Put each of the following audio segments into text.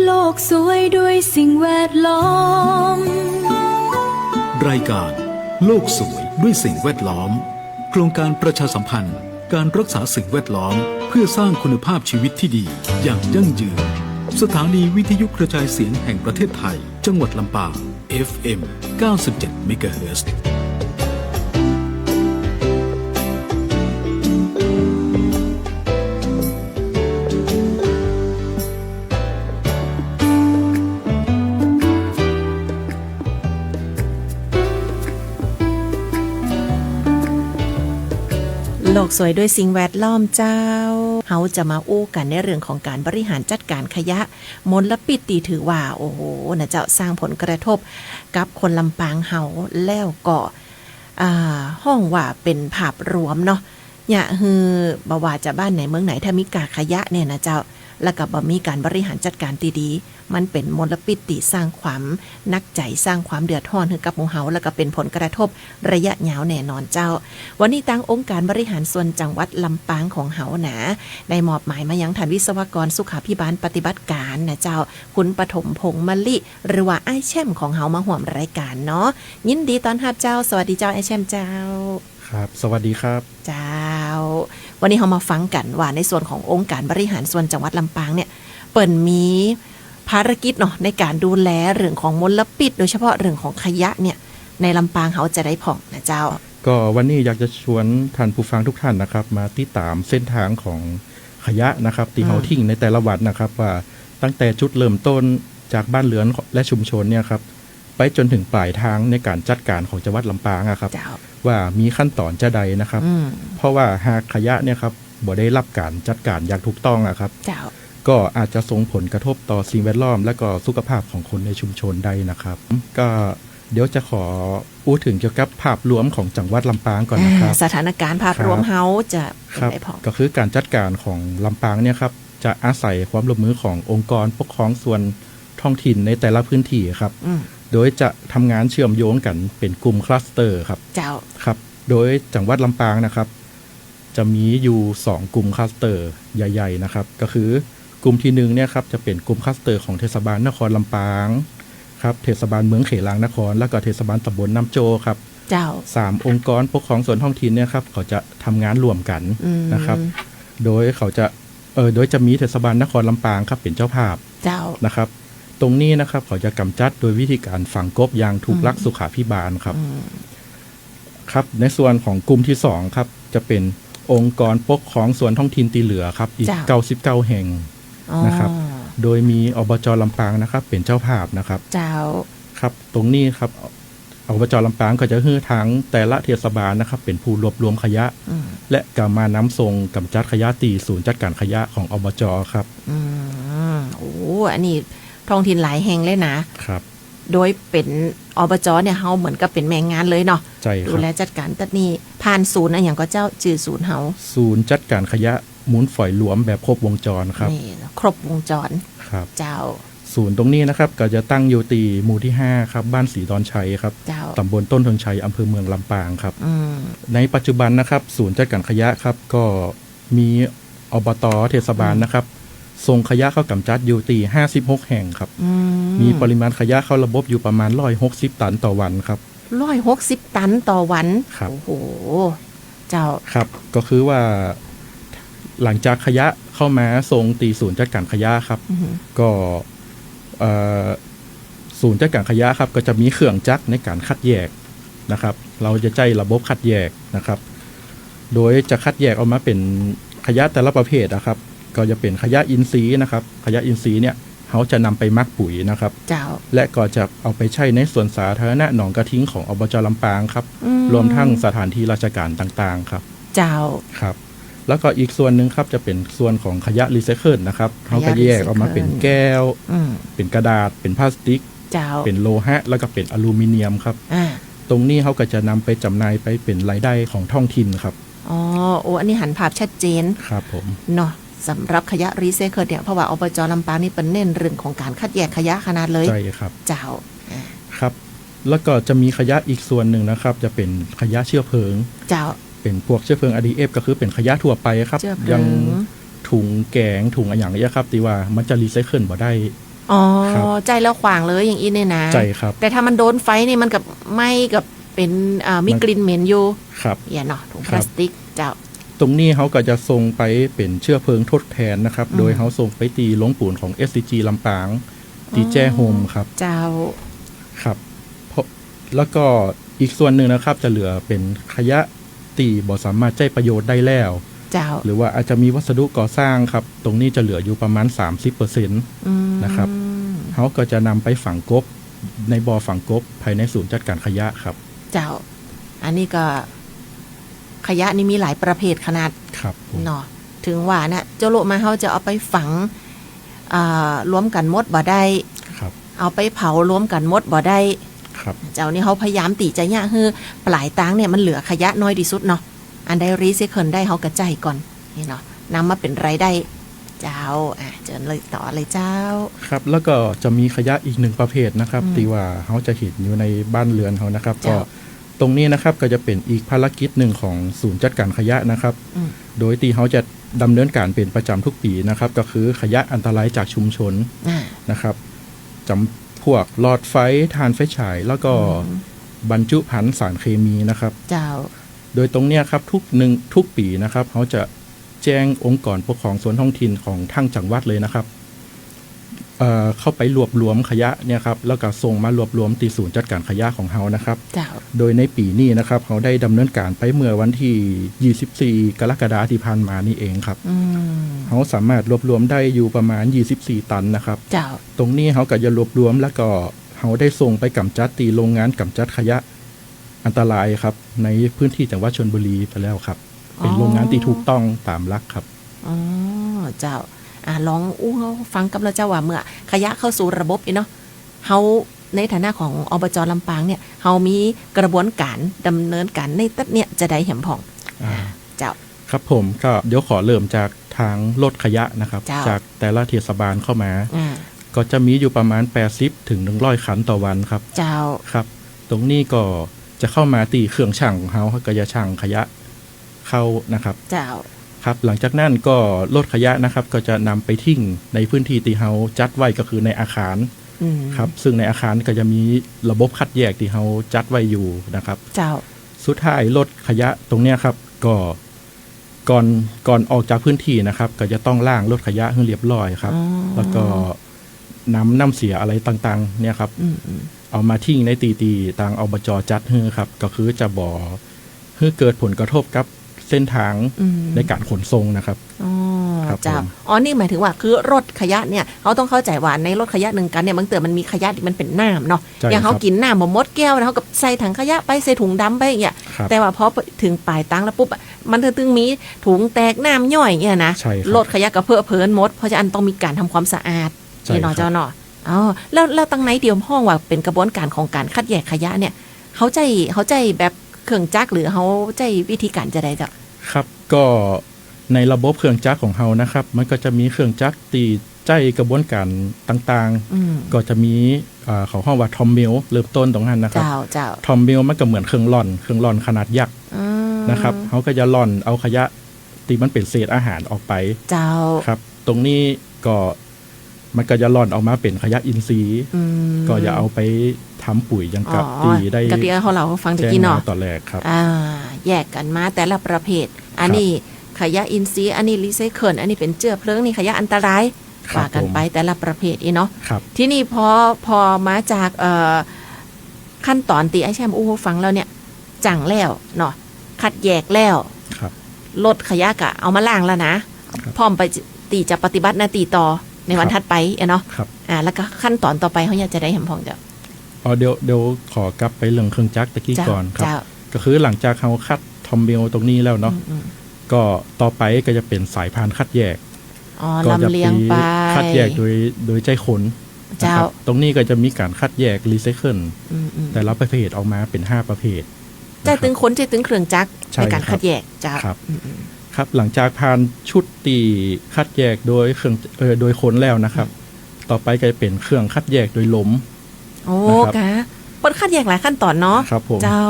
โลกสวยด้วยสิ่งแวดล้อมรายการโลกสวยด้วยสิ่งแวดล้อมโครงการประชาสัมพันธ์การรักษาสิ่งแวดล้อมเพื่อสร้างคุณภาพชีวิตที่ดีอย่างยั่งยืนสถานีวิทยุกระจายเสียงแห่งประเทศไทยจังหวัดลำปาง FM 97 เมกะเฮิรตซ์โลกสวยด้วยสิ่งแวดล้อมเจ้าเฮาจะมาอู้กันในเรื่องของการบริหารจัดการขยะมลพิษตีถือว่าโอ้โหนะเจ้าสร้างผลกระทบกับคนลำปางเฮาแล้วก็ห้องว่าเป็นภาพรวมเนาะอย่าฮือบ่ว่าจะบ้านไหนเมืองไหนถ้ามีกากขยะเนี่ยนะเจ้าแล้วก็บ่มีการบริหารจัดการดีๆมันเป็นมลพิษที่สร้างความนักใจสร้างความเดือดร้อนให้กับหมู่เฮาแล้วก็เป็นผลกระทบระยะยาวแน่นอนเจ้าวันนี้ตั้งองค์การบริหารส่วนจังหวัดลำปางของเฮานะได้มอบหมายมายังท่านวิศวกรสุขาภิบาลปฏิบัติการนะเจ้าคุณปฐมพงษ์มะลิหรือว่าไอ้แช่มของเฮามาร่วมรายการเนาะยินดีต้อนรับเจ้าสวัสดีเจ้าไอ้แช่มเจ้าครับสวัสดีครับเจ้าวันนี้เรามาฟังกันว่าในส่วนขององค์การบริหารส่วนจังหวัดลำปางเนี่ยเปิ่นมีภารกิจเนาะในการดูแลเรื่องของมลพิษโดยเฉพาะเรื่องของขยะเนี่ยในลำปางเขาจะได้ผ่องนะเจ้าก็วันนี้อยากจะชวนท่านผู้ฟังทุกท่านนะครับมาติดตามเส้นทางของขยะนะครับที่เฮาทิ้งในแต่ละวันนะครับว่าตั้งแต่จุดเริ่มต้นจากบ้านเรือนและชุมชนเนี่ยครับไปจนถึงปลายทางในการจัดการของจังหวัดลำปางครับว่ามีขั้นตอนจะใดนะครับเพราะว่าหากขยะเนี่ยครับบ่ได้รับการจัดการอย่างถูกต้องครับก็อาจจะส่งผลกระทบต่อสิ่งแวดล้อมและก็สุขภาพของคนในชุมชนได้นะครับก็เดี๋ยวจะขอพูดถึงเกี่ยวกับภาพรวมของจังหวัดลำปางก่อนนะครับสถานการณ์ภาพรวมเฮาจะเป็นไงพอก็คือการจัดการของลำปางเนี่ยครับจะอาศัยความร่วมมือขององค์กรปกครองส่วนท้องถิ่นในแต่ละพื้นที่ครับโดยจะทำงานเชื่อมโยงกันเป็นกลุ่มคลัสเตอร์ครับเจ้าครับโดยจังหวัดลำปางนะครับจะมีอยู่2กลุ่มคลัสเตอร์ใหญ่ๆนะครับก็คือกลุ่มที่1เนี่ยครับจะเป็นกลุ่มคลัสเตอร์ของเทศบาลนครลำปางครับเทศบาลเมืองเขลางนครแล้วก็เทศบาลตำบลน้ำโจครับเจ้า3องค์กรปกครองส่วนท้องถิ่นเนี่ยครับเขาจะทำงานร่วมกันนะครับโดยเขาจะโดยจะมีเทศบาลนครลำปางครับเป็นเจ้าภาพเจ้านะครับตรงนี้นะครับเขาจะกำจัดโดยวิธีการฝังกบอย่างถูกลักสุขาภิบาลครับครับในส่วนของกลุ่มที่2ครับจะเป็นองค์กรปกครองส่วนท้องถิ่นที่เหลือครับอีก99แห่งนะครับโดยมีอบจ.ลำปางนะครับเป็นเจ้าภาพนะครับเจ้าครับตรงนี้ครับอบจ.ลำปางก็จะให้ทางแต่ละเทศบาลนะครับเป็นผู้รวบรวมขยะและก็มานำส่งกำจัดขยะตีศูนย์จัดการขยะของอบจ.ครับโอ้อันนี้ท้องถิ่นหลายแห่งเลยนะครับโดยเป็นอบจ.เนี่ยเฮาเหมือนกับเป็นแม่งานเลยเนาะดูแลจัดการตัดนี้ผ่านศูนย์อย่างก็เจ้าจื่อศูนย์เฮาศูนย์จัดการขยะมูลฝอยหลวมแบบครบวงจรครับนี่ครบวงจรครับเจ้าศูนย์ตรงนี้นะครับก็จะตั้งอยู่ที่หมู่ที่5ครับบ้านศรีดอนชัยครับตำบลต้นทนชัยอำเภอเมืองลำปางครับในปัจจุบันนะครับศูนย์จัดการขยะครับก็มีอบต.เทศบาลนะครับส่งขยะเข้ากำจัดอยู่ที่56แห่งครับมีปริมาณขยะเข้าระบบอยู่ประมาณ160ตันต่อวันครับ160ตันต่อวันโอ้โหเจ้าครับก็คือว่าหลังจากขยะเข้ามาส่งตีศูนย์จัดการขยะครับก็ศูนย์จัดการขยะครับก็จะมีเครื่องจักรในการคัดแยกนะครับเราจะใช้ระบบคัดแยกนะครับโดยจะคัดแยกออกมาเป็นขยะแต่ละประเภทนะครับก็จะเป็นขยะอินทรีย์นะครับขยะอินทรีย์เนี่ยเขาจะนำไปมักปุ๋ยนะครับและก็จะเอาไปใช้ในส่วนสาธารณะหนองกระทิ้งของอบจ.ลำปางครับรวมทั้งสถานที่ราชการต่างๆครับเจ้าครับแล้วก็อีกส่วนหนึ่งครับจะเป็นส่วนของขยะรีไซเคิลนะครับเขาก็แยกออกมาเป็นแก้วเป็นกระดาษเป็นพลาสติกเป็นโลหะแล้วก็เป็นอลูมิเนียมครับตรงนี้เขาก็จะนำไปจำหน่ายไปเป็นรายได้ของท้องถิ่นครับอ๋อโอ้อันนี้หันภาพชัดเจนครับผมเนาะสำหรับขยะรีไซเคิลเนี่ยเพราะว่าอบจ.ลำปางนี่เป็นเน้นเรื่องของการคัดแยกขยะขนาดเลยใช่ครับเจ้าครับแล้วก็จะมีขยะอีกส่วนหนึ่งนะครับจะเป็นขยะเชื้อเพลิงเจ้าเป็นพวกเชื้อเพลิง RDF ก็คือเป็นขยะทั่วไปครับยังถุงแกงถุงอะไรอย่างเงี้ยครับที่ว่ามันจะรีไซเคิลบ่ได้ อ๋อ ครับ ใจแล้วขวางเลยอย่างอีเนี่ยนะ ใจครับ แต่ถ้ามันโดนไฟนี่มันกับไหม้กับเป็นมีกลิ่นเหม็นอยู่ ครับ อย่าเนาะถุง ค พ รับ ลาสติกเจ้า ตรงนี้เขาก็จะส่งไปเป็นเชื้อเพลิงทดแทนนะครับ โดยเขาส่งไปตีโรงปูนของ SCG ลำปางตีแจ้โฮมครับ เจ้า ครับเพราะแล้วก็อีกส่วนหนึ่งนะครับจะเหลือเป็นขยะตีบ่สามารถใช้ประโยชน์ได้แล้ว เจ้า หรือว่าอาจจะมีวัสดุก่อสร้างครับ ตรงนี้จะเหลืออยู่ประมาณ 30% นะครับ เขาก็จะนำไปฝังกบในบ่อฝังกบภายในศูนย์จัดการขยะครับ เจ้า อันนี้ก็ขยะนี่มีหลายประเภทขนาด ครับผม เนาะถึงว่านะเจ้าโลมาเขาจะเอาไปฝังรวมกันหมดบ่ได้ ครับ เอาไปเผารวมกันหมดบ่ได้ ครับ เจ้านี่เขาพยายามตีใจเนี่ยคือปลายตางเนี่ยมันเหลือขยะน้อยที่สุดเนาะอันใดรีไซเคิลได้เขากระจายก่อนนี่เนาะนำมาเป็นรายได้เจ้าเจริญเลยต่อเลยเจ้า ครับแล้วก็จะมีขยะอีกหนึ่งประเภทนะครับที่ว่าเขาจะเห็นอยู่ในบ้านเรือนเขานะครับ ก็ เจ้า ตรงนี้นะครับก็จะเป็นอีกภารกิจหนึ่งของศูนย์จัดการขยะนะครับ อืม โดยที่เขาจะดำเนินการเป็นประจำทุกปีนะครับ ก็คือขยะอันตรายจากชุมชนนะครับจำพวกหลอดไฟถ่านไฟฉาย แล้วก็บรรจุภัณฑ์สารเคมีนะครับ เจ้า โดยตรงเนี้ยครับทุกปีนะครับเขาจะแจ้งองค์กรปกครองส่วนท้องถิ่นของทั้งจังหวัดเลยนะครับเข้าไปรวบรวมขยะเนี่ยครับแล้วก็ส่งมารวบรวมที่ศูนย์จัดการขยะของเฮานะครับ เจ้า โดยในปีนี้นะครับเขาได้ดำเนินการไปเมื่อวันที่ 24 กรกฎาคมที่ผ่านมานี่เองครับเขาสามารถรวบรวมได้อยู่ประมาณ 24 ตันนะครับ เจ้า ตรงนี้เขาก็จะรวบรวมแล้วก็เขาได้ส่งไปกำจัดตีโรงงานกำจัดขยะอันตรายครับในพื้นที่จังหวัดชลบุรีไปแล้วครับ เป็นโรงงานที่ถูกต้องตามหลักครับ อ๋อเจ้าลองเขาฟังกับเราเจ้าว่าเมื่อขยะเข้าสู่ระบบเนาะเฮาในฐานะของอบจลำปางเนี่ยเฮามีกระบวนการดำเนินการในตัดเนี่ยจะได้เห็นผ่องเจ้า ครับผมก็เดี๋ยวขอเริ่มจากทางรถขยะนะครับ เจ้า จากแต่ละเทศบาลเข้ามา ก็จะมีอยู่ประมาณ80ถึง100คันต่อวันครับ เจ้า ครับ ตรงนี้ก็จะเข้ามาตีเครื่องชั่งของเขาก็จะชั่งขยะเข้านะครับ เจ้า ครับหลังจากนั้นก็รถขยะนะครับก็จะนำไปทิ้งในพื้นที่ที่เขาจัดไว้ก็คือในอาคารครับซึ่งในอาคารก็จะมีระบบคัดแยกที่เขาจัดไว้อยู่นะครับ เจ้า สุดท้ายรถขยะตรงเนี้ยครับก็ก่อนออกจากพื้นที่นะครับ ก็จะต้องล้างรถขยะให้เรียบร้อยครับ แล้วก็น้ำเสียอะไรต่างๆเนี่ยครับเอามาทิ้งในตีทางอบจจัดให้ครับก็คือจะบ่ให้เกิดผลกระทบกับเส้นทางในการขนส่งนะครับ อ๋อ ครับ เจ้า ผม อ๋อนี่หมายถึงว่าคือรถขยะเนี่ยเขาต้องเข้าใจว่าในรถขยะหนึ่งกันเนี่ยบางเตือมันมีขยะที่มันเป็นน้ำเนาะ ใช่ อย่างเขา ครับ กินน้ำมดแก้วแล้วเขากับใส่ถังขยะไปใส่ถุงดำไปอย่างเงี้ย ครับ แต่ว่าพอถึงปลายตังแล้วปุ๊บอะมันถึงมีถุงแตกน้ำย่อยอย่างเงี้ยนะ ใช่ครับ รถขยะกับเพื่อเพลินมดเพราะฉะนั้นต้องมีการทำความสะอาด ใช่ นี่เนาะ ครับ เจ้าเนาะอ๋อแล้วตั้งไหนเดียวห้องว่าเป็นกระบวนการของการคัดแยกขยะเนี่ยเขาใจแบบเครื่องจักรหรือเขาใจวิธีการจะได้เจ้า ครับก็ในระบบเครื่องจักรของเรานะครับ มันก็จะมีเครื่องจักรตีใจกระบวนการต่างๆก็จะมีเขาห้องว่าทอมมิลเริ่มต้นตรงนั้นนะครับ เจ้า ทอมมิลมันก็เหมือนเครื่องร่อนขนาดยักษ์นะครับเขาก็จะร่อนเอาขยะที่มันเป็นเศษอาหารออกไป เจ้า ครับตรงนี้ก็มันก็จะร่อนออกมาเป็นขยะอินทรีย์ก็จะเอาไปทำปุ๋ยยังกับตีได้ กะเตียเขาเราฟังตะ แจ้ง กี้เนาะ มาตอนแรกครับ แยกกันมาแต่ละประเภท อันนี้ขยะอินทรีย์อันนี้รีไซเคิลอันนี้เป็นเชื้อเพลิงนี่ขยะอันตราย ครับ ว่ากันไปแต่ละประเภทเนาะ ครับ ที่นี่พอมาจากขั้นตอนตีไอแชมอู้ฟังแล้วเนี่ยจังแล้วเนาะคัดแยกแล้ว ครับ ลดขยะกะเอามาล้างแล้วนะพร้อมไปตีจะปฏิบัติหน้าที่ต่อในวันถัดไปเนาะ ครับ แล้วก็ขั้นตอนต่อไปเขาอยากจะได้เห็นพองจ้ะ เดี๋ยวขอกลับไปเรื่องเครื่องจักรตะกี้ก่อนครับ เจ้า ก็คือหลังจากเขาคัดทอมมิลตรงนี้แล้วเนาะก็ต่อไปก็จะเป็นสายพานคัดแยก ก็จะ ลำเลียงไป คัดแยกโดยใจขน เจ้า นะครับตรงนี้ก็จะมีการคัดแยกรีไซเคิลแต่ละประเภทออกมาเป็น5ประเภท ใจตึงค้นใจตึงเครื่องจักร ใช่ ในการ ครับ คัดแยกเจ้า ครับครับหลังจากผ่านชุดตีคัดแยกโดยเครื่องโดยคนแล้วนะครับ ต่อไปก็จะเป็นเครื่องคัดแยกโดยลม โอ้ นะครับ กะเปิดคัดแยกหลายขั้นตอนเนาะ ครับผม เจ้า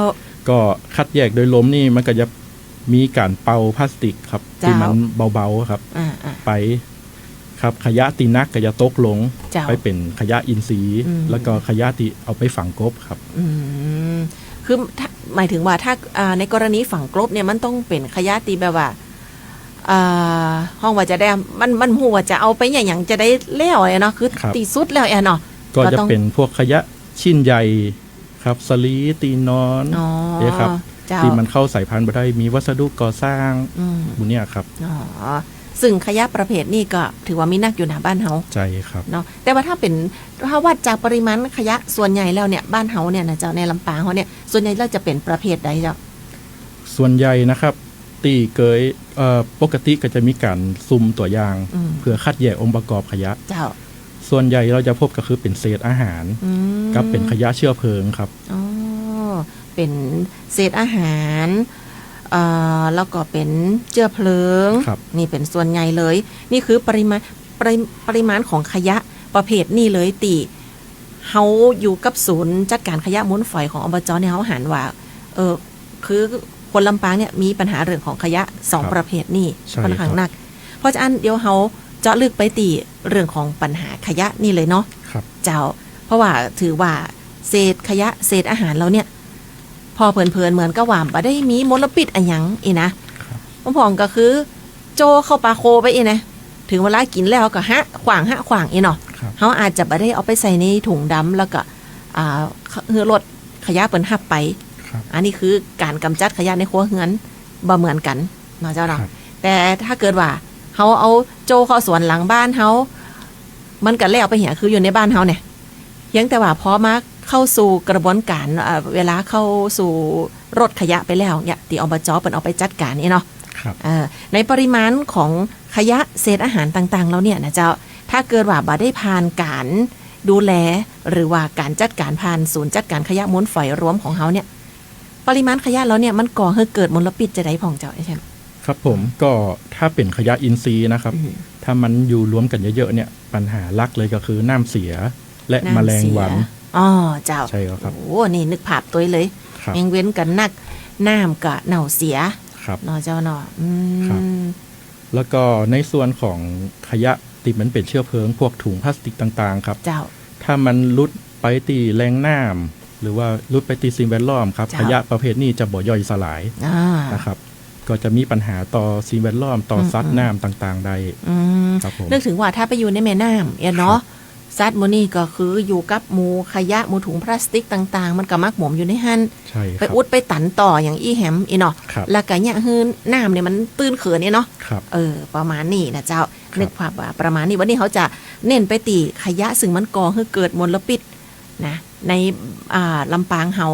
ก็คัดแยกโดยลมนี่มันก็จะมีการเป่าพลาสติกครับ เจ้า ที่มันเบาๆครับ อ่า ไป ครับขยะตีนักก็จะตกลง เจ้า ไปเป็นขยะอินทรีย์ แล้วก็ขยะที่เอาไปฝังกบครับ คือถ้าหมายถึงว่าถ้าในกรณีฝังกลบเนี่ยมันต้องเป็นขยะตีแบบว่าห้องว่าจะได้มันหูว่าจะเอาไปอย่างจะได้แล้วเนาะคือ ครับ ตีสุดแล้วเนาะ ก็จะ ต้อง เป็นพวกขยะชิ้นใหญ่ครับสลีตีนอน อ๋อ เนี่ยครับ เจ้า ที่มันเข้าสายพันธุ์บ่ได้มีวัสดุก่อสร้าง บุเนี่ยครับ อ๋อซึ่งขยะประเภทนี้ก็ถือว่ามีนักอยู่นะบ้านเฮา ใจครับ เนาะแต่ว่าถ้าวัดจากปริมาณขยะส่วนใหญ่แล้วเนี่ยบ้านเฮาเนี่ยนะเจ้าในลำปางเฮาเนี่ยส่วนใหญ่เราจะเป็นประเภทใดเจ้า ส่วนใหญ่นะครับตีเกยปกติก็จะมีการซุ่มตัวอย่าง เพื่อคัดแยกองค์ประกอบขยะ เจ้า ส่วนใหญ่เราจะพบก็คือเป็นเศษอาหาร กับเป็นขยะเชื้อเพลิงครับ อ๋อเป็นเศษอาหารแล้วก็เป็นเชื้อเพลิง ครับ นี่เป็นส่วนใหญ่เลย นี่คือปริมาณของขยะประเภทนี้เลยตีเฮาอยู่กับศูนย์จัดการขยะมูลฝอยของอบจเนี่ยเฮาหันว่าคือคนลำปางเนี่ยมีปัญหาเรื่องของขยะสอง ครับ ประเภทนี้ ใช่ ค่อนข้าง ครับ หนัก เพราะฉะนั้นเดี๋ยวเฮาเจาะลึกไปตีเรื่องของปัญหาขยะนี่เลยเนาะ ครับ เจ้าเพราะว่าถือว่าเศษขยะเศษอาหารเราเนี่ย พอเพลินๆเหมือนกับว่าบ่ได้มีมลพิษอะหยังอีนะพ่องก็คือโจเข้าปลาโคไปอีนะถึงเวลากินแล้วก็ขวางอีเนาะ ครับ เขาอาจจะบ่ได้เอาไปใส่ในถุงดำแล้วก็เฮือรถขยะเปิ้นหับไป ครับ อันนี้คือการกำจัดขยะในครัวเรือนบ่เหมือนกันเนาะเจ้าเนาะ ครับ แต่ถ้าเกิดว่าเขาเอาโจเข้าสวนหลังบ้านเขามันก็แล้วไปเหี่ยคืออยู่ในบ้านเขาเนี่ยเพียงแต่ว่าพอมาเข้าสู่กระบวนการเวลาเข้าสู่รถขยะไปแล้วเนี่ยที่อบจเปิดเอาไปจัดการนี่เนาะ ครับ ในปริมาณของขยะเศษอาหารต่างๆแล้วเนี่ยนะเจ้าถ้าเกิดว่าบ่ได้ผ่านการดูแลหรือว่าการจัดการผ่านศูนย์จัดการขยะมูลฝอยรวมของเขาเนี่ยปริมาณขยะแล้วเนี่ยมันก่อให้เกิดมลพิษจะได้ผ่องเจ้าใช่ไหม ครับผมก็ถ้าเป็นขยะอินทรีย์นะครับ ถ้ามันอยู่รวมกันเยอะๆเนี่ยปัญหาหลักเลยก็คือน้ำเสียและแมลงวัน อ๋อเจ้า ใช่ครับ โอ้นี่นึกภาพตัวเลย ครับ ยังเว้นกันนักน้ำกับเน่าเสีย ครับ เนาะเจ้าเนาะ ครับ แล้วก็ในส่วนของขยะที่มันเป็นเชื้อเพลิงพวกถุงพลาสติกต่างๆครับ เจ้า ถ้ามันลุดไปตีแรงน้ำหรือว่าลุดไปตีสิ่งแวดล้อมครับ จ้ะ ขยะประเภทนี้จะบ่ย่อยสลาย นะครับ ก็จะมีปัญหาต่อสิ่งแวดล้อมต่อสัตว์น้ำต่างๆใด ครับผม นึกถึงว่าถ้าไปอยู่ในแม่น้ำเนาะซัดโมนี่ก็คืออยู่กับหมูขยะหมูถุงพลาสติกต่างๆ มันก็มักหมมอยู่ในหัน ใช่ค ไป รับ อุดไปตันต่ออย่างอีแหมเนาะ ครับ แล้วก็เนี่ยคือน้ำเนี่ยมันตื้นเขินเนี่ยเนาะ ครับ ประมาณนี้นะเจ้า ครับ นึกภาพว่าประมาณนี้วันนี้เขาจะเน้นไปตีขยะซึ่งมันก่อให้เกิดมลพิษนะในลำปางเฮา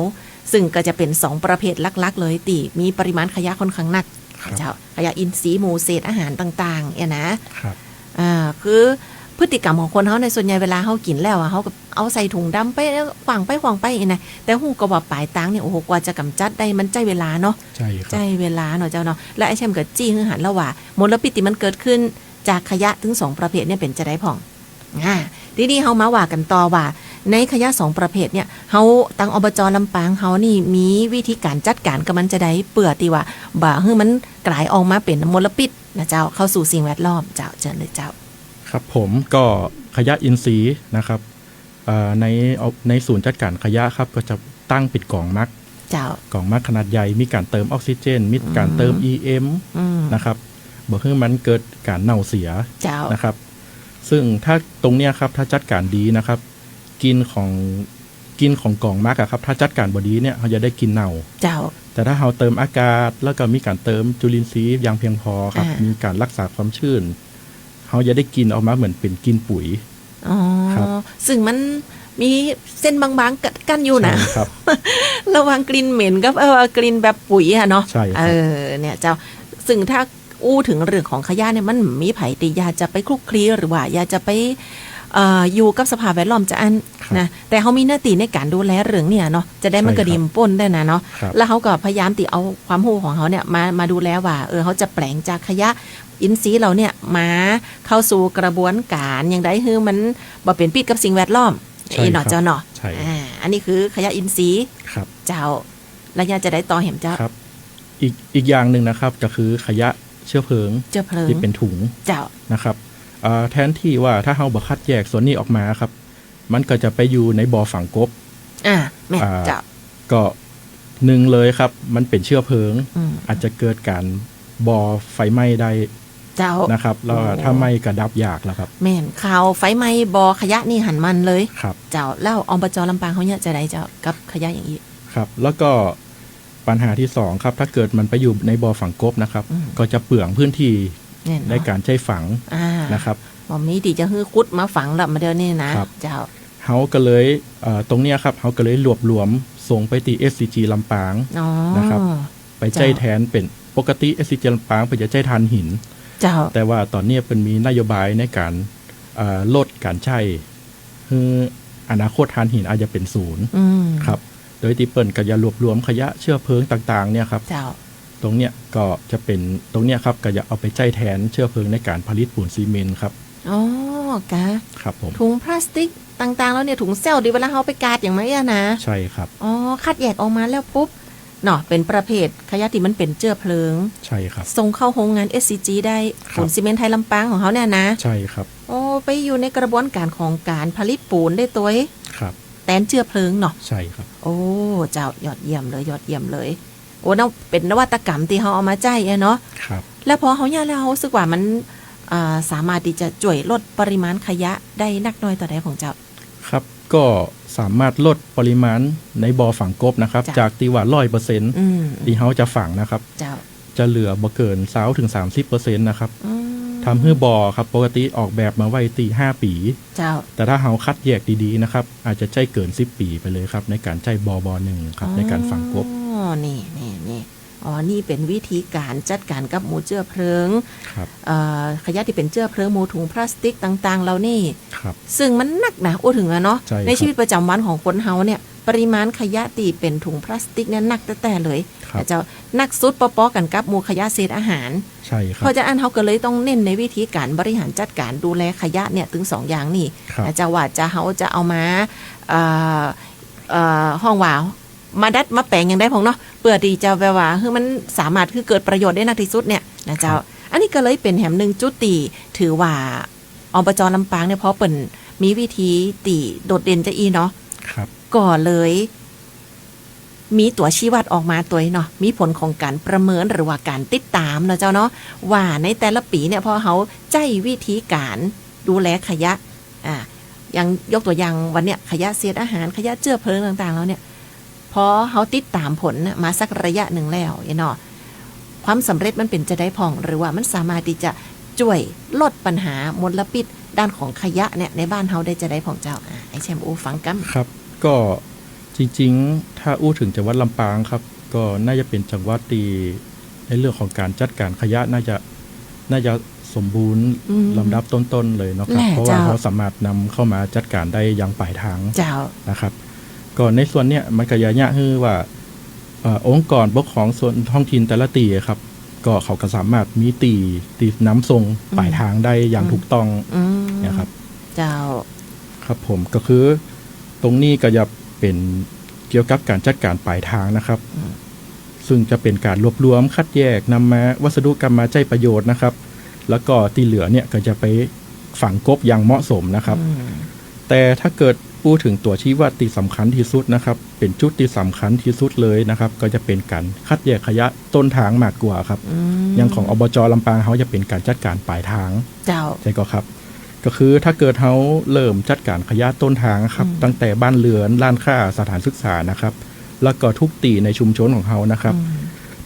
ซึ่งก็จะเป็น2ประเภทลักๆ เลยตีมีปริมาณขยะค่อนข้างหนัก ครับ เจ้าขยะอินทรีย์หมูเศษอาหารต่างๆนะครับ คือพฤติกรรมของคนเขาในส่วนใหญ่เวลาเขากินแล้วเขาก็เอาใส่ถุงดำไปขวางไปนะแต่หูก็ว่าปลายตังเนี่ยโอ้โหกว่าจะกำจัดได้มันใจเวลาเนาะ ใช่ค ใจ รับ เวลาเนาะเจ้าเนาะและไอ้แชมเกิดจี้คือหันแล้วว่ามลพิษที่มันเกิดขึ้นจากขยะถึง2ประเภทเนี่ยเป็นจะได้ผ่องทีนี้เฮามาว่ากันต่อว่าในขยะ2ประเภทเนี่ยเฮาตั้งอบจลำปางเฮานี่มีวิธีการจัดการกับมันจะได้เปื่อที่ว่าบ่ให้มันกลายออกมาเป็นมลพิษนะเจ้าเข้าสู่สิ่งแวดล้อมเจ้าเชิญเลยเจ้า ครับผมก็ขยะอินทรีย์นะครับในศูนย์จัดการขยะครับก็จะตั้งปิดกล่องมัก เจ้าก ล่องมักขนาดใหญ่มีการเติมออกซิเจน มีการเติม EM นะครับบอกให้มันเกิดการเน่าเสีย เจ้า นะครับ ซึ่งถ้าตรงเนี้ยครับถ้าจัดการดีนะครับกินของกล่องมักอะครับถ้าจัดการบดีเนี่ยเขาจะได้กินเน่า เจ้า แต่ถ้าเราเติมอากาศแล้วก็มีการเติมจุลินทรีย์อย่างเพียงพอครับมีการรักษาความชื้นเขาจะได้กินออกมาเหมือนเป็นกินปุ๋ย อ๋อ ครับ ซึ่งมันมีเส้นบางๆกั้นอยู่นะ ใช่ครับ ระหว่างกลิ่นเหม็นกับกลิ่นแบบปุ๋ยอะเนาะ ใช่ครับ เนี่ยเจ้าซึ่งถ้าอู้ถึงเรื่องของขยะเนี่ยมันมีไผติยาจะไปคลุกคลีหรือว่าอยากจะไปอยู่กับสภาพแวดล้อมจะอันนะแต่เขามีหน้าที่ในการดูแลเรื่องเนี่ยเนาะจะได้มันกระดิมป้นได้นะเนาะ ครับ แล้วเขาก็พยายามติเอาความรู้ของเขาเนี่ยมาดูแลว่าเขาจะแปลงจากขยะอินทรีย์เราเนี่ยมาเข้าสู่กระบวนการอย่างไรคือมันบ่เป็นพิษกับสิ่งแวดล้อม ใช่ เนาะ ครับ เจ้าเนาะ ใช่ อันนี้คือขยะอินทรีย์ ครับ เจ้าระยะจะได้ต่อเห็มเจ้า ครับอีกอย่างหนึ่งนะครับก็คือขยะเชื้อเพลิง เจ้าเพลิง ที่เป็นถุง เจ้า นะครับ แทนที่ว่าถ้าเฮาบ่คัดแยกส่วนนี้ออกมาครับมันก็จะไปอยู่ในบ่อฝังกบแม่เจ้าก็หนึ่งเลยครับมันเป็นเชื้อเพลิงอาจจะเกิดการบ่อไฟไหม้ได้เจ้านะครับแล้วถ้าไหม้ก็ดับยากแล้วครับแม่นข่าวไฟไหม้บ่อขยะนี่หันมันเลยครับเจ้าแล้วอบจ.ลำปางเขาเนี่ยจะได้เจ้ากับขยะอย่างนี้ครับแล้วก็ปัญหาที่2ครับถ้าเกิดมันไปอยู่ในบ่อฝังกบนะครับก็จะเปลืองพื้นที่ในการใช้ฝังนะครับบ่มีที่จะฮื้อคุดมาฝังละมาเดี๋ยวนี้นะเจ้าเฮาก็เลยตรงเนี้ยครับเฮาก็เลยรวบรวมส่งไปที่ SCG ลำปางนะครับไปใจแทนเป็นปกติ SCG ลำปางเป็นจะใจทานหินเจ้าแต่ว่าตอนนี้เป็นมีนโยบายในการลดการใช้คืออนาคตทานหินอาจจะเป็นศูนย์ครับโดยที่เปิ้นก็จะรวบรวมขยะเชื้อเพลิงต่างๆเนี่ยครับตรงเนี้ยก็จะเป็นตรงเนี้ยครับก็จะเอาไปใจแทนเชื้อเพลิงในการผลิตปูนซีเมนต์ครับอ๋อกะครับผมถุงพลาสติกต่างๆแล้วเนี่ยถุงเซลล์ดีเวลาเฮาไปกาดอย่างไรอะนะใช่ครับอ๋อคัดแยกออกมาแล้วปุ๊บเนาะเป็นประเภทขยะที่มันเป็นเชื้อเพลิงใช่ครับส่งเข้าโรงงาน SCG ได้ปูนซีเมนต์ไทยลำปางของเขาเนี่ยนะใช่ครับโอ้ไปอยู่ในกระบวนการของการผลิตปูนได้ตัวครับแตนเชื้อเพลิงเนาะใช่ครับโอ้เจ้ายอดเยี่ยมเลยยอดเยี่ยมเลยโอ้เนาะเป็นนวัตกรรมที่เขาเอามาใจเนาะครับแล้วพอเขาเนี่ยแล้วเขาสึกว่ามันสามารถที่จะช่วยลดปริมาณขยะได้นักน้อยต่อใดของเจ้าครับก็สามารถลดปริมาณในบ่อฝังกบนะครับจากที่ว่า 100% ที่เฮาจะฝังนะครับจะเหลือบ่เกิน 20-30% นะครับทำให้บ่อครับปกติออกแบบมาไว้ตี5 ปีแต่ถ้าเฮาคัดแยกดีๆนะครับอาจจะใช้เกิน10 ปีไปเลยครับในการใช้บ่อหนึ่งครับในการฝังกบนี่นี่เป็นวิธีการจัดการกับหมู่เชื้อเพลิงขยะที่เป็นเชื้อเพลิงหมู่ถุงพลาสติกต่างๆเรานี่ซึ่งมันหนักนะถึงเนาะในชีวิตประจำวันของคนเฮาเนี่ยปริมาณขยะตีเป็นถุงพลาสติกเนี่ยหนักแต่เลยจะหนักสุดปอๆกันกับหมู่ขยะเศษอาหารใช่ครับเพราะฉะนั้นเฮาก็เลยต้องเน้นในวิธีการบริหารจัดการดูแลขยะเนี่ยถึง2อย่างนี่จะว่าจะเฮาจะเอามาห้องว่าวมาดัดมาแปลงอย่างได้พองเนาะเพื่อที่จะแปลว่าคือมันสามารถคือเกิดประโยชน์ได้นักที่สุดเนี่ยนะเจ้าอันนี้ก็เลยเป็นแหมนึงจุดตีถือว่าอบจ.ลำปางเนี่ยเพราะเปิ่นมีวิธีตีโดดเด่นจะอีเนาะครับก็เลยมีตัวชี้วัดออกมาตัวเนาะมีผลของการประเมินหรือว่าการติดตามเนาะเจ้าเนาะว่าในแต่ละปีเนี่ยพอเขาใจวิธีการดูแลขยะอย่างยกตัวอย่างวันเนี้ยขยะเศษอาหารขยะเชื้อเพลิงต่างๆแล้วเนี่ยพอเขาติดตามผลมาสักระยะหนึ่งแล้วเนาะความสำเร็จมันเป็นจะได้พ่องหรือว่ามันสามารถที่จะช่วยลดปัญหามลพิษด้านของขยะเนี่ยในบ้านเฮาได้จะได้พ่องเจ้าไอแชมอูฟังกันครับก็จริงๆถ้าอู้ถึงจังหวัดลำปางครับก็น่าจะเป็นจังหวัดที่ในเรื่องของการจัดการขยะน่าจะสมบูรณ์ลำดับต้นๆเลยเนาะครับเพราะว่าเขาสามารถนำเข้ามาจัดการได้อย่างปลายทางนะครับก็ในส่วนเนี้ยมันก็ยะคือว่าองค์กรปกครองส่วนท้องถิ่นแต่ละตีครับก็เขาก็สามารถมีตีน้ำทรงปลายทางได้อย่างถูกต้องนะครับเจ้าครับผมก็คือตรงนี้ก็จะเป็นเกี่ยวกับการจัดการปลายทางนะครับซึ่งจะเป็นการรวบรวมคัดแยกนำมาวัสดุกรรมมาใช้ประโยชน์นะครับแล้วก็ที่เหลือเนี่ยก็จะไปฝังกบอย่างเหมาะสมนะครับแต่ถ้าเกิดพูดถึงตัวชี้วัดที่สำคัญที่สุดนะครับเป็นจุดที่สำคัญที่สุดเลยนะครับก็จะเป็นการคัดแยกขยะต้นทางมากกว่าครับอย่างของอบจ.ลำปางเขาจะเป็นการจัดการปลายทางใช่ก็ครับก็คือถ้าเกิดเขาเริ่มจัดการขยะต้นทางครับตั้งแต่บ้านเรือนร้านค้าสถานศึกษานะครับแล้วก็ทุกตีในชุมชนของเขานะครับ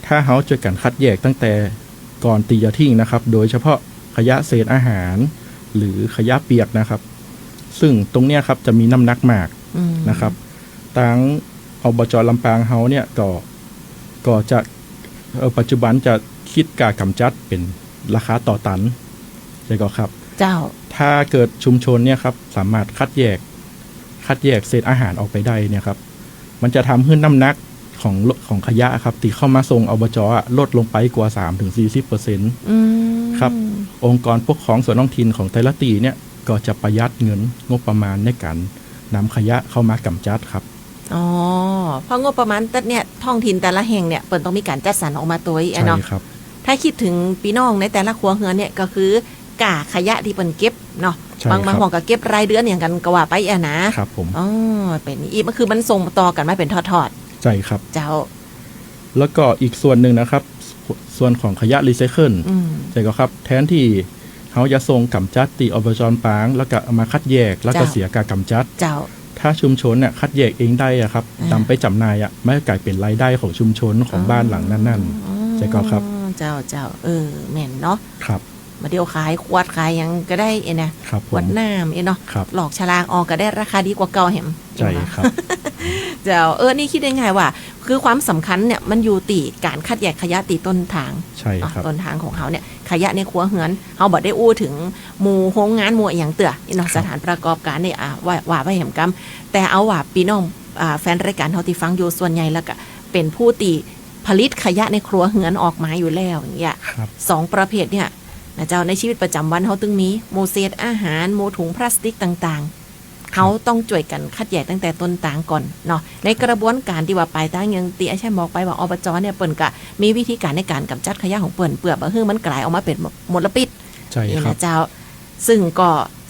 ถ้าเขาช่วยกันคัดแยกตั้งแต่ก่อนตีจะทิ้งนะครับโดยเฉพาะขยะเศษอาหารหรือขยะเปียกนะครับซึ่งตรงเนี้ยครับจะมีน้ำหนักมากนะครับทั้งอบจ.ลำปางเฮาเนี่ยก็จะปัจจุบันจะคิดการกำจัดเป็นราคาต่อตันใช่ก็ครับเจ้าถ้าเกิดชุมชนเนี่ยครับสามารถคัดแยกเศษอาหารออกไปได้เนี่ยครับมันจะทำให้น้ำหนักของขยะครับที่เข้ามาส่งอบจ.ลดลงไปกว่า 3-40% ครับองค์กรปกครองส่วนท้องถิ่นของแต่ละตีเนี่ยก็จะประหยัดเงินงบประมาณในการนำขยะเข้ามากำจัดครับอ๋อเพราะงบประมาณแต่เนี่ยท้องถิ่นแต่ละแห่งเนี่ยเปิดต้องมีการจัดสรรออกมาตัวเนาะใช่ครับถ้าคิดถึงพี่น้องในแต่ละครัวเรือนเนี่ยก็คือ กาขยะที่เปิ้นเก็บเนาะ ใช่ บาง ครับ ห้องก็เก็บรายเดือนอย่างกันก็ว่าไปอ่ะนะครับ ผม อ๋อเป็นอีกมันคือมันส่งต่อกันมาเป็นทอด ใช่ครับ ๆเจ้า แล้วก็อีกส่วนหนึ่งนะครับ ส่วนของขยะรีไซเคิล อืม ใช่ก็ครับแทนที่เขาจะส่งกำจัดตีอบจปาง แล้วก็เอามาคัดแยกแล้วก็ เจ้า เสียการกำจัด เจ้า ถ้าชุมชนเนี่ยคัดแยกเองได้อะครับ อ่าน ำไปจำหน่ายอะไม่กลายเป็นรายได้ของชุมชนของบ้านหลังนั้นๆใช่ก็ครับ เจ้าแม่นเนาะ ครับ มาเดียวขายขวดขายหยังก็ได้นะ ครับ ข ผ วด ม น้ำเนาะ ครับ หลอกฉลากออกก็ได้ราคาดีกว่าเก่าแหม ใช่ครับ เจ้านี่คิดได้ไงว่า คือความสำคัญเนี่ยมันอยู่ตีการคัดแยกขยะตีต้นทาง ใช่ครับ ต้นทางของเขาเนี่ยขยะในครัวเฮือนเขาบอกได้อู้ถึงหมู่โรงงานหมู่อหย่างเตือเนาะ ครับ สถานประกอบการเนี่ยว่าไปแหมกำแต่เอาว่าพี่น้องแฟนรายการเขาที่ฟังอยู่ส่วนใหญ่แล้วก็เป็นผู้ตีผลิตขยะในครัวเฮือนออกมาอยู่แล้วอย่างเงี้ย ครับ สองประเภทเนี่ยนะเจ้าในชีวิตประจำวันเขาตึงมีโมเศษอาหารโมถุงพลาสติกต่างๆเขาต้องช่วยกันคัดแยกตั้งแต่ต้นทางก่อนเนาะในกระบวนการที่ว่าปลายทางยังตีไอ้แช่บอกไปว่าอบจเนี่ยเปิ่นกะมีวิธีการในการกำจัดขยะของเปิ่นเปลือกบะฮื้อมันกลายออกมาเป็นมลพิษ ใช่ นี่ ครับ นะเจ้าซึ่งก็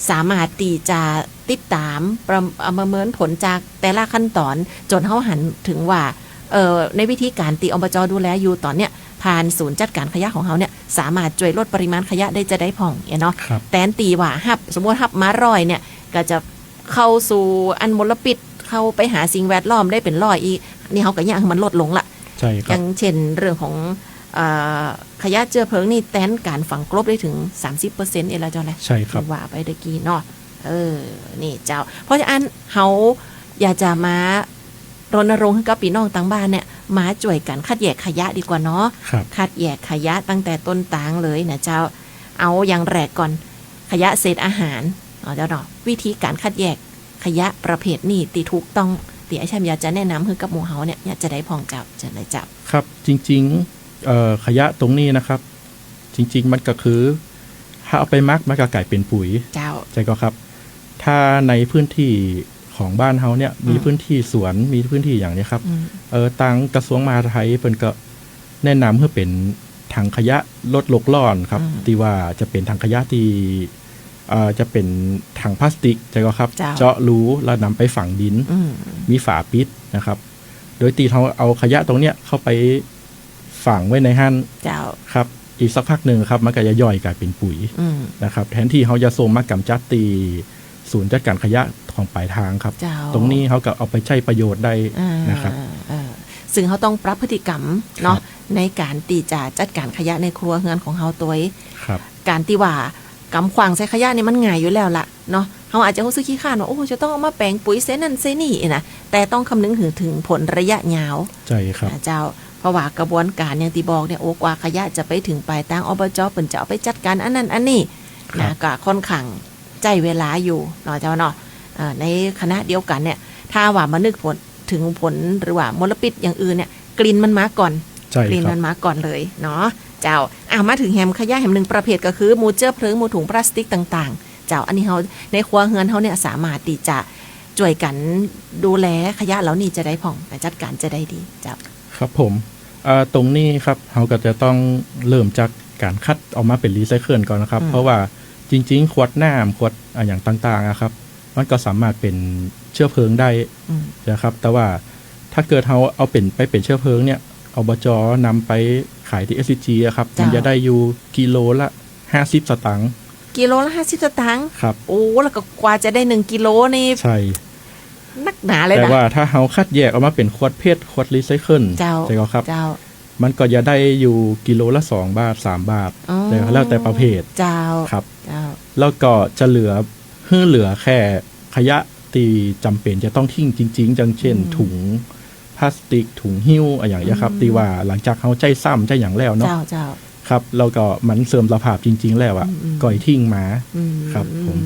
สามารถตีจะติดตามประเมินผลจากแต่ละขั้นตอนจนเขาหันถึงว่าในวิธีการตีอบจดูแลอยู่ตอนเนี้ยผ่านศูนย์จัดการขยะของเขาเนี่ยสามารถช่วยลดปริมาณขยะได้จะได้ผ่องเนาะ ครับ แต่อันตีว่าสมมติฮับมาร้อยเนี่ยก็จะเข้าสู่อันมลพิษเข้าไปหาสิ่งแวดล้อมได้เป็นร้อยอีกนี่เขาก็ยังมันลดลงละ ใช่ค อ รับ ย่างเช่นเรื่องของขยะเจือเพลิงนี่แต้นการฝังกลบได้ถึง 30%เอละเจ้าแหละ ใช่ครับ ว่าไปตะกี้เนาะนี่เจ้า เพราะฉะนั้นเขาอยากจะมารณรงค์ให้กับพี่น้องต่างบ้านเนี่ยมาช่วยกันคัดแยกขยะดีกว่าเนาะ ครับ คัดแยกขยะตั้งแต่ต้นตางเลยนะเจ้าเอาอย่างแรกก่อนขยะเศษอาหารเจ้าเนาะวิธีการคัดแยกขยะประเภทนี้ตีถูกต้องตีไอ้แชมป์อยากจะแนะนำให้กับหมู่เฮาเนี่ยจะได้พองเจ้าจะได้เจ้า ครับจริงๆขยะตรงนี้นะครับ จริงๆมันก็คือถ้าเอาไปมักมันก็กลายเป็นปุ๋ย เจ้า ใช่ก็ครับ ถ้าในพื้นที่ของบ้านเฮาเนี่ยมีพื้นที่สวนมีพื้นที่อย่างนี้ครับ ทางกระทรวงมหาดไทยเพิ่นก็แนะนำเพื่อเป็นถังขยะลดโลกร้อนครับที่ว่าจะเป็นถังขยะที่จะเป็นถังพลาสติกใช่ก็ครับ เจาะรูแล้วนำไปฝังดิน มีฝาปิดนะครับ โดยตีเขาเอาขยะตรงเนี้ยเข้าไปฝังไว้ในหั่น เจ้า ครับอีกสักพักหนึ่งครับมันก็จะย่อยกลายเป็นปุ๋ยนะครับแทนที่เขาจะส่งมากำจัดตีศูนย์จัดการขยะของปลายทางครับ เจ้า ตรงนี้เขาก็เอาไปใช้ประโยชน์ได้นะครับ ซึ่งเขาต้องปรับพฤติกรรมเนาะในการตีจะจัดการขยะในครัวเรือนของเขาตัว ครับ การที่ว่ากำขวางใส่ขยะนี่มันง่ายอยู่แล้วล่ะเนาะเขาอาจจะรู้สึกขี้ข้านว่าโอ้จะต้องเอามาแปลงปุ๋ยเส้นนั่นเส้นนี่นะแต่ต้องคำนึงถึงผลระยะยาว ใช่ครับ เจ้าเพราะว่ากระบวนการอย่างที่บอกเนี่ยโอ้กว่าขยะจะไปถึงปลายทางอบจเปิ่นจะเอาไปจัดการอันนั้นอันนี้นะก็ค่อนข้างใจเวลาอยู่เนาะเจ้าเนาะในคณะเดียวกันเนี่ยถ้าว่ามานึกถึงผลหรือว่ามลพิษอย่างอื่นเนี่ยกลิ่นมันมาก่อน ใช่ กลิ่น ครั มั บ นมาก่อนเลยเนาะเจ้ามาถึงแฮมขยะแฮมหนึ่งประเภทก็คือหมูเจือเพลิงหมูถุงพลาสติกต่างๆเจ้าอันนี้เขาในครัวเฮือนเขาเนี่ยสามารถที่จะช่วยกันดูแลขยะเหล่านี้จะได้ผ่องจัดการจะได้ดีเจ้า ครับผมตรงนี้ครับเราก็จะต้องเริ่มจากการคัดออกมาเป็นรีไซเคิลก่อนนะครับ เพราะว่าจริงๆขวดน้ำขวดอย่างต่างๆนะครับมันก็สามารถเป็นเชื้อเพลิงได้นะครับแต่ว่าถ้าเกิดเราเอาเป็นเชื้อเพลิงเนี่ยอบจนำไปขายที่ SCG อะครับมันจะได้อยู่กิโลละ50 สตางค์ กิโลละ50 สตางค์ ครับ โอ้แล้วก็กว่าจะได้1กิโลนี่ ใช่ นักหนาเลย แต่ นะ ว่าถ้าเราคัดแยกออกมาเป็นขวดเพชรขวดรีไซเคิล เจ้า ใช่ก็ครับ เจ้า มันก็จะได้อยู่กิโลละ2 บาท 3 บาท อ๋อ แล้วแต่ประเภท เจ้า ครับ เจ้า แล้วก็จะเหลือแค่ขยะที่จำเป็นจะต้องทิ้งจริงๆจังเช่นถุงพลาสติกถุงหิ้วอะไรอย่างเงี้ยครับที่ว่าหลังจากเขาใจซ้ำใจอย่างแล้วเนาะ เจ้า ครับแล้วก็มันเสื่อมสภาพจริงๆแล้วอ่ะก่อยทิ้งมาครับผม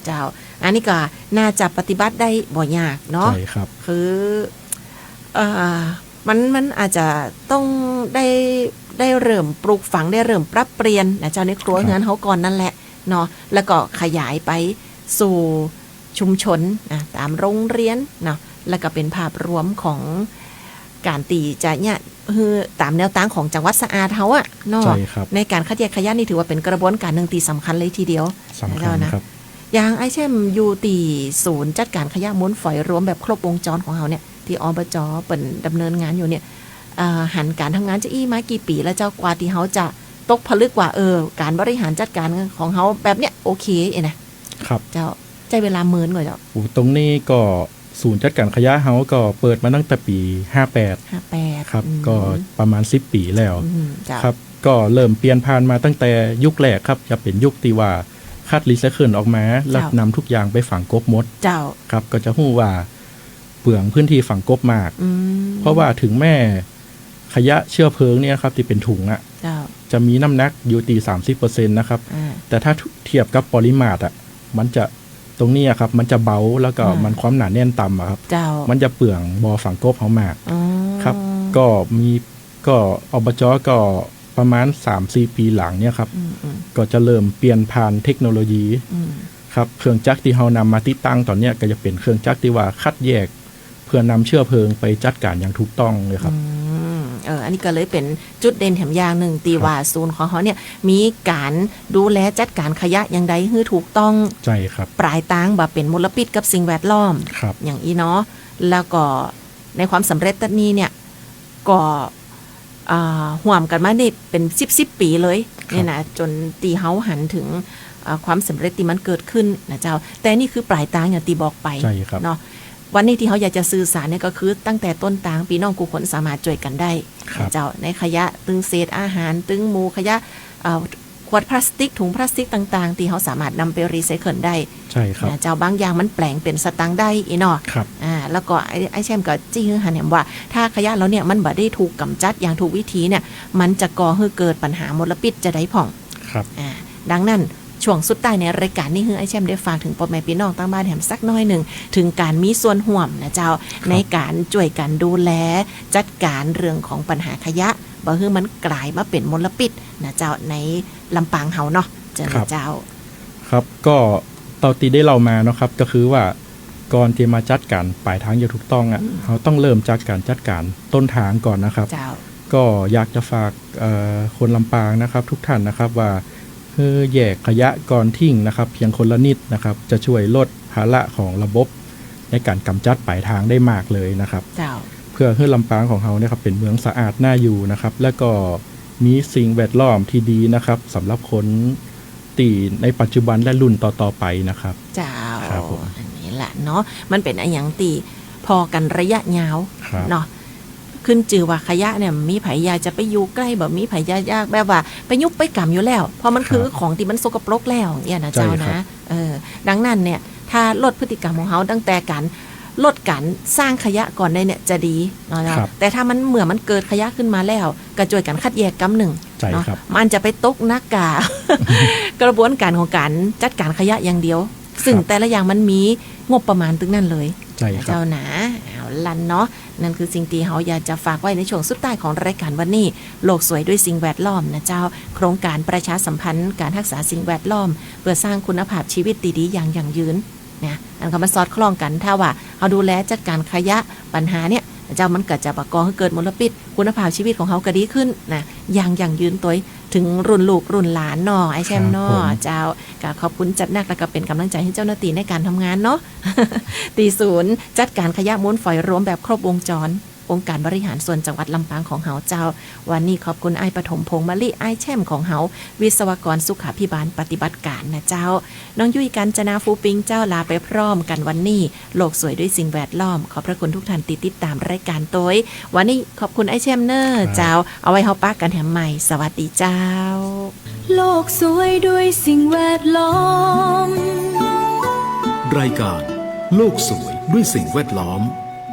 เจ้าอันนี้ก็น่าจะปฏิบัติได้บ่ยากเนาะ ใช่ครับ คือมันอาจจะต้องได้เริ่มปลูกฝังได้เริ่มปรับเปลี่ยนนะเจ้าในครัวเรือนเขาก่อนนั่นแหละเนาะแล้วก็ขยายไปสู่ชุมชนนะตามโรงเรียนเนาะแล้วก็เป็นภาพรวมของ การตีจะเนี่ยคือตามแนวตั้งของจังหวัดสะอาดเฮาอะเนาะ ใช่ครับ ในการคัดแยกขยะนี่ถือว่าเป็นกระบวนการหนึ่งตีสำคัญเลยทีเดียว สำคัญ นะครับ อย่างไอเช่มอยู่ตีศูนย์จัดการขยะม้วนฝอยรวมแบบครบวงจรของเฮาเนี่ยที่อบจเปิ่นดำเนินงานอยู่เนี่ยหันการทำงานจะอี้มากี่ปีแล้วเจ้ากว่าที่เฮาจะตกผลึกว่าการบริหารจัดการของเฮาแบบเนี้ยโอเคนะครับ เจ้าใจเวลาเมินก่อนเจ้า ตรงนี้ก็ศูนย์จัดการขยะเฮาก็เปิดมาตั้งแต่ปี 58 58ครับก็ประมาณ10 ปีแล้ว เจ้า ครับก็เริ่มเปลี่ยนผ่านมาตั้งแต่ยุคแรกครับจะเป็นยุคที่ว่าคัดรีไซเคิลออกมาแล้วนำทุกอย่างไปฝังกบหมด เจ้า ครับก็จะหู้ว่าเปลืองพื้นที่ฝังกบมาก เพราะว่าถึงแม่ขยะเชื้อเพลิงเนี่ยครับที่เป็นถุงอะ เจ้า จะมีน้ำหนักอยู่ตี 30% นะครับ แต่ถ้าเทียบกับปริมาตรอะมันจะตรงนี้อะครับมันจะเบาแล้วก็มันความหนาแน่นต่ำอะครับ เจ้า มันจะเปลืองบ่อฝังกบเขามาก อ๋อ ครับ ก็มีก็อบจก็ประมาณ 3-4 ปีหลังเนี่ยครับก็จะเริ่มเปลี่ยนผ่านเทคโนโลยีครับเครื่องจักรที่เรานำมาติดตั้งตอนเนี้ยก็จะเป็นเครื่องจักรที่ว่าคัดแยกเพื่อนำเชื้อเพลิงไปจัดการอย่างถูกต้องเลยครับ อันนี้ก็เลยเป็นจุดเด่นแถมอย่างหนึ่งตีว่าศูนย์ของเขาเนี่ยมีการดูแลจัดการขยะอย่างใดให้ถูกต้อง ใช่ครับ ปลายทางแบบเป็นมลพิษกับสิ่งแวดล้อม ครับ อย่างอีเนาะแล้วก็ในความสำเร็จตัดนี้เนี่ยก็ห่วมกันมานี่เป็น10 ปีเลยเนี่ยนะจนตีเฮาหันถึงความสำเร็จที่มันเกิดขึ้นนะเจ้าแต่นี่คือปลายทางอย่างตีบอกไป ใช่ครับ เนาะวันนี้ที่เขาอยากจะสื่อสารเนี่ยก็คือตั้งแต่ต้นทางพี่น้องกูคนสามารถช่วยกันได้ ครับ เจ้าในขยะตึงเศษอาหารตึงหมูขยะขวดพลาสติกถุงพลาสติกต่างๆที่เขาสามารถนำไปรีไซเคิลได้ ใช่ครับ นะเจ้าบางอย่างมันแปลงเป็นสตังค์ได้อีเนาะ ครับ แล้วก็ไอ้แชมก็จี้ฮือหันแหมว่าถ้าขยะแล้วเนี่ยมันบ่ได้ถูกกำจัดอย่างถูกวิธีเนี่ยมันจะก่อให้เกิดปัญหามลพิษจะได้ผ่อง ครับ ดังนั้นช่วงสุดท้ายในรายการนี้คือไอ้แชมได้ฝากถึงพ่อแม่พี่น้องตั้งบ้านแถมสักน้อยหนึ่งถึงการมีส่วนห่วมนะเจ้าในการช่วยกันดูแลจัดการเรื่องของปัญหาขยะบ่ให้มันกลายมาเป็นมลพิษนะเจ้าในลำปางเฮาเนาะเจ้าเจ้า ครับก็เตาตีได้เรามาเนาะครับก็คือว่าก่อนที่มาจัดการปลายทางอย่างถูกต้องอ่ะเขาต้องเริ่มจากการจัดการต้นทางก่อนนะครับ เจ้า ก็อยากจะฝากคนลำปางนะครับทุกท่านนะครับว่าแยกขยะก่อนทิ้งนะครับเพียงคนละนิดนะครับจะช่วยลดภาระของระบบในการกำจัดปลายทางได้มากเลยนะครับ เจ้า เพื่อให้ลำปางของเราเนี่ยครับเป็นเมืองสะอาดน่าอยู่นะครับและก็มีสิ่งแวดล้อมที่ดีนะครับสำหรับคนตีในปัจจุบันและรุ่นต่อๆไปนะครับ เจ้า ครับผม อันนี้แหละเนาะมันเป็นอันอย่างตีพอกันระยะยาว ครับ เนาะขึ้นจือว่าขยะเนี่ยมีไผยาจะไปอยู่ใกล้แบบมีไผยายากแบบว่าไปยุบไปกำอยู่แล้วเพราะมันคือของที่มันสกปรกแล้วเนี่ยนะเจ้านะดังนั้นเนี่ยถ้าลดพฤติกรรมของเขาตั้งแต่การลดการสร้างขยะก่อนได้เนี่ยจะดีเนาะ ครับ แต่ถ้ามันเมื่อมันเกิดขยะขึ้นมาแล้วก็ช่วยกันคัดแยกกำหนึ่ง ใช่ เนาะ ครับ มันจะไปตกนักกา กระบวนการของการจัดการขยะอย่างเดียว ซึ่งแต่ละอย่างมันมีงบประมาณตึงนั่นเลย ใช่ครับ เจ้าหนาเอาลันเนาะนั่นคือสิ่งที่เขาอยากจะฝากไว้ในช่วงสุดท้ายของรายการวันนี้โลกสวยด้วยสิ่งแวดล้อมนะเจ้าโครงการประชาสัมพันธ์การรักษาสิ่งแวดล้อมเพื่อสร้างคุณภาพชีวิตดีๆอย่างยั่งยืนเนี่ยอันก็มาสอดคล้องกันถ้าว่าเขาดูแลจัดการขยะปัญหาเนี่ยเจ้ามันเกิดจะประกอบให้เกิดมลพิษคุณภาพชีวิตของเขาก็ดีขึ้นนะอย่างยั่งยืนตัวถึงรุ่นลูกรุ่นหลานเนาะไอ้แชมเนาะเจ้าก็ขอบคุณจัดนักแล้วก็เป็นกำลังใจให้เจ้าหน้าที่ในการทำงานเนาะ ตีศูนย์จัดการขยะมูลฝอยรวมแบบครบวงจรองค์การบริหารส่วนจังหวัดลำปางของเฮาเจ้าวันนี้ขอบคุณไอ้ปฐมพงษ์มะลิไอ้แช่มของเฮาวิศวกรสุขาภิบาลปฏิบัติการนะเจ้าน้องยุ้ยกัญจนาฟูปิงเจ้าลาไปพร้อมกันวันนี้โลกสวยด้วยสิ่งแวดล้อมขอบพระคุณทุกท่านติดตามรายการตัววันนี้ขอบคุณไอ้แช่มเนอร์เจ้าเอาไว้เฮาปากกันแถมใหม่สวัสดีเจ้า โลกสวยด้วยสิ่งแวดล้อม รายการโลกสวยด้วยสิ่งแวดล้อม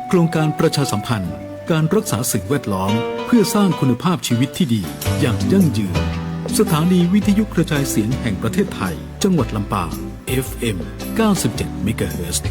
โครงการประชาสัมพันธ์การรักษาสิ่งแวดล้อมเพื่อสร้างคุณภาพชีวิตที่ดีอย่างยั่งยืนสถานีวิทยุกระจายเสียงแห่งประเทศไทยจังหวัดลำปาง FM 97 เมกะเฮิรตซ์